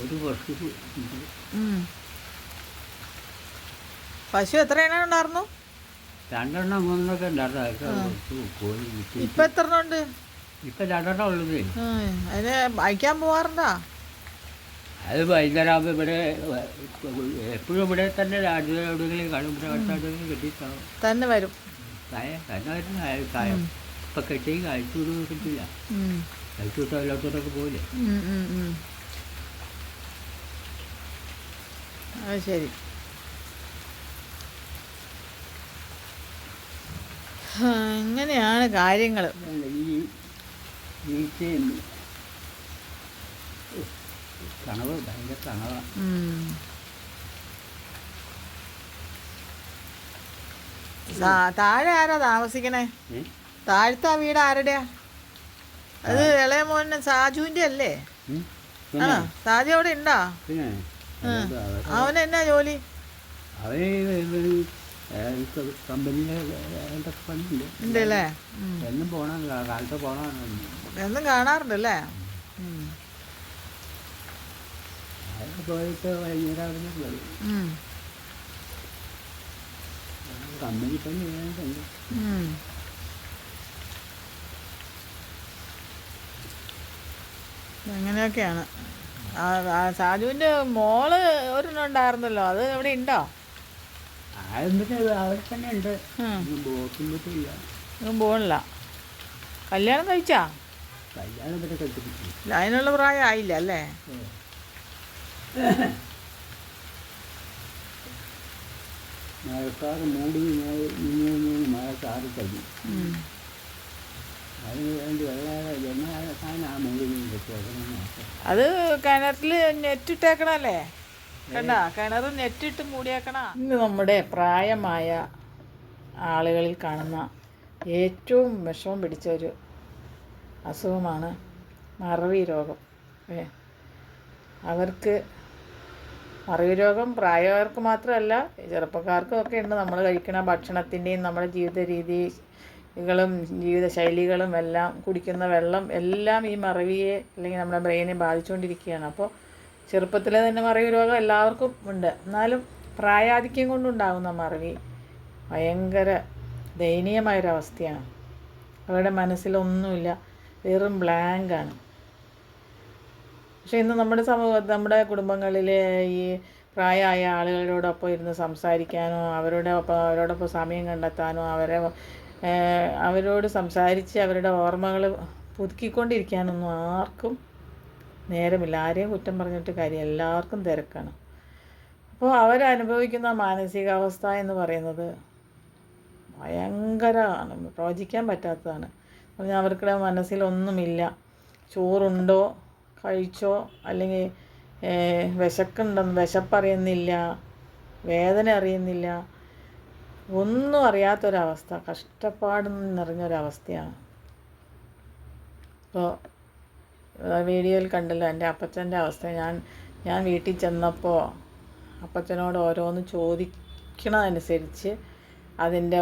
ഒരു പശു ഉണ്ട്. പശു എത്ര എണ്ണം ഉണ്ടായിരുന്നു? 2 3 ഉണ്ടായിരുന്നു. അതൊക്കെ കൊടുത്തു കോഴി വിറ്റ്. ഇപ്പൊ എത്ര എണ്ണം ഉണ്ട്? ഇപ്പം 2 ഉള്ളത്. അതിന് വായിക്കാൻ പോവാറുണ്ടോ? അത് വൈകുന്നേരം ആകുമ്പോൾ ഇവിടെ എപ്പോഴും ഇവിടെ തന്നെ എവിടെയെങ്കിലും കാണും. ഇവിടെ അടുത്തെവിടെയെങ്കിലും കെട്ടിയിട്ടാവും തന്നെ വരും. തന്നെ വരുന്ന ഇപ്പം കെട്ടി കഴിച്ചു കിട്ടില്ല. കഴിച്ചു വിട്ടാൽ എല്ലാത്തോട്ടൊക്കെ പോയില്ലേ. അത് ശരി. ഇങ്ങനെയാണ് കാര്യങ്ങൾ. ഈ ഈച്ചയും തണവ് ഭയങ്കര തണവാണ്. താഴെ ആരാ താമസിക്കണേ? താഴത്തെ ആ വീട് ആരുടെയാ? അത് ഇളയ മോനെ സാജുവിന്റെ അല്ലേ? ആണോ? സാജു അവിടെ ഉണ്ടോ? അവൻ എന്നാ ജോലി? കമ്പനിയിലെ പണിയുണ്ട്. ഉണ്ടല്ലേ? എന്നും പോകണമല്ലോ, കാലത്ത് പോകണം. എന്നും കാണാറുണ്ടല്ലേ? പോയിട്ട് വൈകുന്നേരം അവിടെ നിന്ന് വരും. കമ്പനി പണി ചെയ്യാനുണ്ട്. അങ്ങനെയൊക്കെയാണ്. സാജുവിൻ്റെ മോള് ഒരെണ്ണം ഉണ്ടായിരുന്നല്ലോ, അത് എവിടെ ഉണ്ടോ? അവിടെ തന്നെ ഉണ്ട്. ഒന്നും പോകണില്ല. കല്യാണം കഴിച്ചാ? കല്യാണം ഇവിടെ കഴിച്ചിട്ടില്ല. അതിനുള്ള പ്രായം ആയില്ല അല്ലേ? മഴക്കാറ് മൂടി മഴക്കാറ് കഴിഞ്ഞു. അതിന് വേണ്ടി അത് കിണറ്റിൽ നെറ്റിട്ടേക്കണല്ലേ? കണ്ട കിണർ നെറ്റിട്ട് മൂടിയേക്കണ. ഇന്ന് നമ്മുടെ പ്രായമായ ആളുകളിൽ കാണുന്ന ഏറ്റവും വിഷമം പിടിച്ച ഒരു അസുഖമാണ് മറവി രോഗം. അവർക്ക് മറവി രോഗം പ്രായമായവർക്ക് മാത്രമല്ല, ചെറുപ്പക്കാർക്കും ഒക്കെ ഉണ്ട്. നമ്മൾ കഴിക്കുന്ന ഭക്ഷണത്തിൻ്റെയും നമ്മുടെ ജീവിത രീതികളും ജീവിതശൈലികളും എല്ലാം, കുടിക്കുന്ന വെള്ളം എല്ലാം ഈ മറവിയെ അല്ലെങ്കിൽ നമ്മുടെ ബ്രെയിനെ ബാധിച്ചുകൊണ്ടിരിക്കുകയാണ്. അപ്പോൾ ചെറുപ്പത്തിലെ തന്നെ മറവി രോഗം എല്ലാവർക്കും ഉണ്ട്. എന്നാലും പ്രായാധിക്യം കൊണ്ടുണ്ടാകുന്ന മറവി ഭയങ്കര ദയനീയമായൊരവസ്ഥയാണ്. അവരുടെ മനസ്സിലൊന്നുമില്ല, വെറും ബ്ലാങ്കാണ്. പക്ഷേ ഇന്ന് നമ്മുടെ നമ്മുടെ കുടുംബങ്ങളിൽ ഈ പ്രായമായ ആളുകളോടൊപ്പം ഇരുന്ന് സംസാരിക്കാനോ അവരോടൊപ്പം സമയം കണ്ടെത്താനോ അവരോട് സംസാരിച്ച് അവരുടെ ഓർമ്മകൾ പുതുക്കിക്കൊണ്ടിരിക്കാനൊന്നും ആർക്കും നേരമില്ല. ആരെയും കുറ്റം പറഞ്ഞിട്ട് കാര്യം, എല്ലാവർക്കും തിരക്കാണ്. അപ്പോൾ അവരനുഭവിക്കുന്ന മാനസികാവസ്ഥ എന്ന് പറയുന്നത് ഭയങ്കരമാണ്, പ്രവചിക്കാൻ പറ്റാത്തതാണ്. പറഞ്ഞാൽ അവർക്ക് മനസ്സിലൊന്നുമില്ല. ചോറുണ്ടോ, കഴിച്ചോ, അല്ലെങ്കിൽ വിശപ്പറിയുന്നില്ല, വേദന അറിയുന്നില്ല, ഒന്നും അറിയാത്തൊരവസ്ഥ, കഷ്ടപ്പാട് നിറഞ്ഞൊരവസ്ഥയാണ്. ഇപ്പോൾ വീഡിയോയിൽ കണ്ടല്ലോ എൻ്റെ അപ്പച്ചൻ്റെ അവസ്ഥ. ഞാൻ വീട്ടിൽ ചെന്നപ്പോൾ അപ്പച്ചനോട് ഓരോന്ന് ചോദിക്കണതനുസരിച്ച് അതിൻ്റെ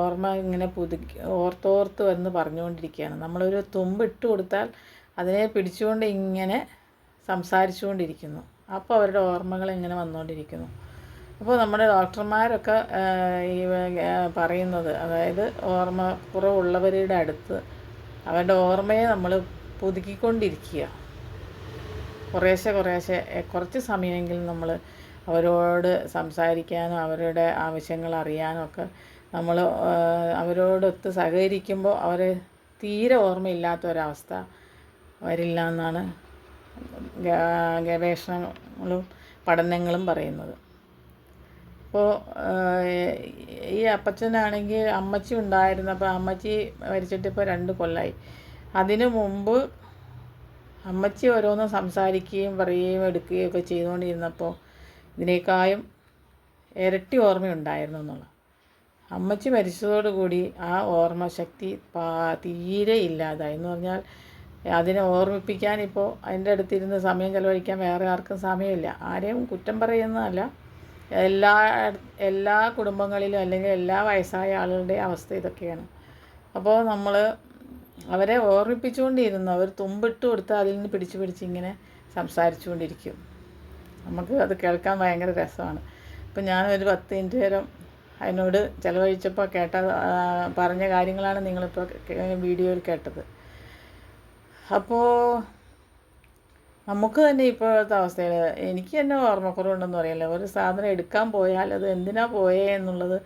ഓർമ്മ ഇങ്ങനെ ഓർത്തോർത്ത് വന്ന് പറഞ്ഞുകൊണ്ടിരിക്കുകയാണ്. നമ്മളൊരു തുമ്പ് ഇട്ട് കൊടുത്താൽ അതിനെ പിടിച്ചുകൊണ്ട് ഇങ്ങനെ സംസാരിച്ചുകൊണ്ടിരിക്കുന്നു. അപ്പോൾ അവരുടെ ഓർമ്മകൾ ഇങ്ങനെ വന്നുകൊണ്ടിരിക്കുന്നു. അപ്പോൾ നമ്മുടെ ഡോക്ടർമാരൊക്കെ ഈ പറയുന്നത്, അതായത് ഓർമ്മ കുറവുള്ളവരുടെ അടുത്ത് അവരുടെ ഓർമ്മയെ നമ്മൾ പുതുക്കിക്കൊണ്ടിരിക്കുക. കുറേശ്ശെ കുറച്ച് സമയമെങ്കിലും നമ്മൾ അവരോട് സംസാരിക്കാനും അവരുടെ ആവശ്യങ്ങൾ അറിയാനും ഒക്കെ നമ്മൾ അവരോടൊത്ത് സഹകരിക്കുമ്പോൾ അവർ തീരെ ഓർമ്മയില്ലാത്തൊരവസ്ഥ വരില്ല എന്നാണ് ഗവേഷണങ്ങളും പഠനങ്ങളും പറയുന്നത്. അപ്പോൾ ഈ അപ്പച്ചനാണെങ്കിൽ അമ്മച്ചി ഉണ്ടായിരുന്നപ്പോൾ, അമ്മച്ചി മരിച്ചിട്ടിപ്പോൾ 2 കൊല്ലമായി. അതിനു മുമ്പ് അമ്മച്ചി ഓരോന്നും സംസാരിക്കുകയും പറയുകയും എടുക്കുകയും ഒക്കെ ചെയ്തുകൊണ്ടിരുന്നപ്പോൾ ഇതിനേക്കാളും ഇരട്ടി ഓർമ്മയുണ്ടായിരുന്നു എന്നുള്ളത്. അമ്മച്ചി മരിച്ചതോടുകൂടി ആ ഓർമ്മശക്തി തീരെ ഇല്ലാതായി. എന്ന് പറഞ്ഞാൽ അതിനെ ഓർമ്മിപ്പിക്കാൻ ഇപ്പോൾ അതിൻ്റെ അടുത്തിരുന്ന് സമയം ചെലവഴിക്കാൻ വേറെ ആർക്കും സമയമില്ല. ആരെയും കുറ്റം പറയുന്നതല്ല, എല്ലാ കുടുംബങ്ങളിലും അല്ലെങ്കിൽ എല്ലാ വയസ്സായ ആളുകളുടെ അവസ്ഥ ഇതൊക്കെയാണ്. അപ്പോൾ നമ്മൾ അവരെ ഓർമ്മിപ്പിച്ചുകൊണ്ടിരുന്നു. അവർ തുമ്പിട്ട് കൊടുത്താൽ അതിൽ നിന്ന് പിടിച്ച് ഇങ്ങനെ സംസാരിച്ചുകൊണ്ടിരിക്കും. നമുക്ക് അത് കേൾക്കാൻ ഭയങ്കര രസമാണ്. ഇപ്പം ഞാനൊരു 10 മിനിറ്റ് നേരം അതിനോട് ചിലവഴിച്ചപ്പോൾ പറഞ്ഞ കാര്യങ്ങളാണ് നിങ്ങളിപ്പോൾ വീഡിയോയിൽ കേട്ടത്. അപ്പോൾ നമുക്ക് തന്നെ ഇപ്പോഴത്തെ അവസ്ഥയിൽ എനിക്ക് തന്നെ ഓർമ്മക്കുറവുണ്ടെന്ന് പറയില്ല. ഒരു സാധനം എടുക്കാൻ പോയാൽ അത് എന്തിനാ പോയേ എന്നുള്ളത്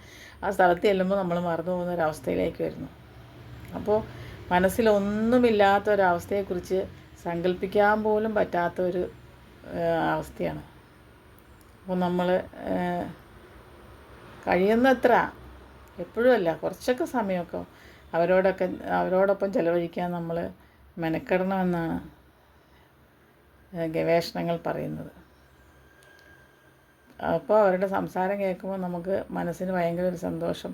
ആ സ്ഥലത്ത് ചെല്ലുമ്പോൾ നമ്മൾ മറന്നു പോകുന്ന ഒരവസ്ഥയിലേക്ക് വരുന്നു. അപ്പോൾ മനസ്സിലൊന്നുമില്ലാത്തൊരവസ്ഥയെക്കുറിച്ച് സങ്കല്പിക്കാൻ പോലും പറ്റാത്തൊരു അവസ്ഥയാണ്. അപ്പോൾ നമ്മൾ കഴിയുന്നത്ര, എപ്പോഴും അല്ല, കുറച്ചൊക്കെ സമയമൊക്കെ അവരോടൊപ്പം ചിലവഴിക്കാൻ നമ്മൾ മെനക്കെടണമെന്നാണ് ഗവേഷണങ്ങൾ പറയുന്നത്. അപ്പോൾ അവരുടെ സംസാരം കേൾക്കുമ്പോൾ നമുക്ക് മനസ്സിന് ഭയങ്കര ഒരു സന്തോഷം.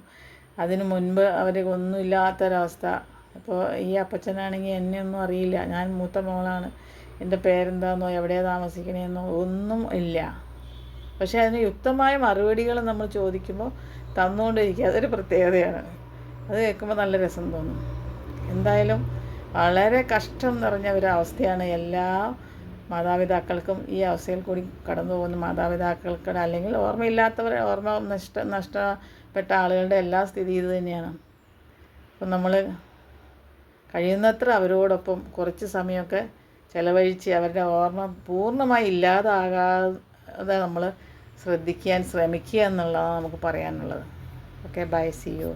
അതിനു മുൻപ് അവർ ഒന്നുമില്ലാത്തൊരവസ്ഥ. ഇപ്പോൾ ഈ അപ്പച്ചനാണെങ്കിൽ എന്നെ ഒന്നും അറിയില്ല, ഞാൻ മൂത്ത മോളാണ്, എൻ്റെ പേരെന്താണെന്നോ എവിടെയാണ് താമസിക്കണേന്നോ ഒന്നും ഇല്ല. പക്ഷേ അതിന് യുക്തമായ മറുപടികൾ നമ്മൾ ചോദിക്കുമ്പോൾ തന്നുകൊണ്ടിരിക്കുക, അതൊരു പ്രത്യേകതയാണ്. അത് കേൾക്കുമ്പോൾ നല്ല രസം തോന്നും. എന്തായാലും വളരെ കഷ്ടം നിറഞ്ഞ ഒരവസ്ഥയാണ് എല്ലാ മാതാപിതാക്കൾക്കും. ഈ അവസ്ഥയിൽ കൂടി കടന്നു പോകുന്ന മാതാപിതാക്കൾക്ക്, അല്ലെങ്കിൽ ഓർമ്മ നഷ്ടപ്പെട്ട ആളുകളുടെ എല്ലാ സ്ഥിതി ഇത് തന്നെയാണ്. അപ്പം നമ്മൾ കഴിയുന്നത്ര അവരോടൊപ്പം കുറച്ച് സമയമൊക്കെ ചിലവഴിച്ച് അവരുടെ ഓർമ്മ പൂർണ്ണമായി ഇല്ലാതാകാതെ നമ്മൾ ശ്രദ്ധിക്കാൻ ശ്രമിക്കുക എന്നുള്ളതാണ് നമുക്ക് പറയാനുള്ളത്. Okay, bye, see U.